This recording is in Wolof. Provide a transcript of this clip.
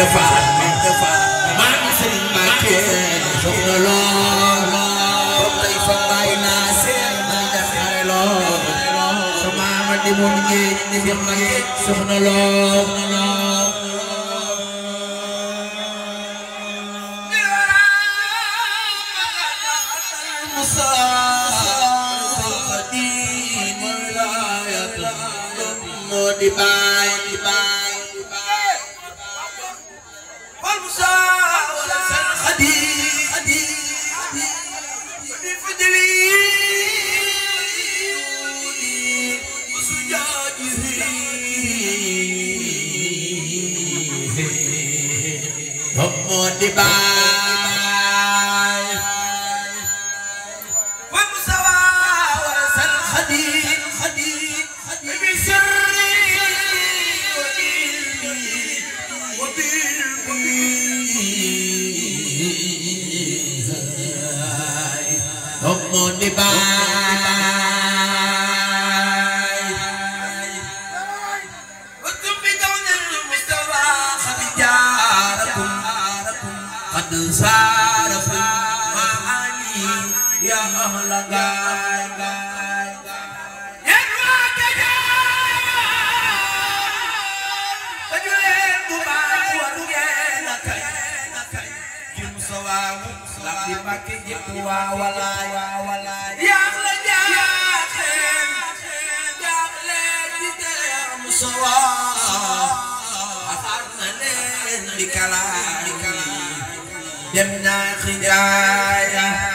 defaat maam Sëriñ Mbàkke soxna lool bopp tey fa bàyyi naa seen man defare lool sa maama di moom géej di bir ma géej soxna lool di bay wal musa wala san khadi di fadli usujajihi mo di bay wal musa wala san khadi bi sirri di bay waktu bidawnya Mustafa khadijarakum qad sarakum ma'ani ya ahla gai ya wakaya kajulen bubar wadugen nakay jum sawamu di pakai jepwa walay yang lejaken yang lediter musawa akarnanen dikala demna khijaya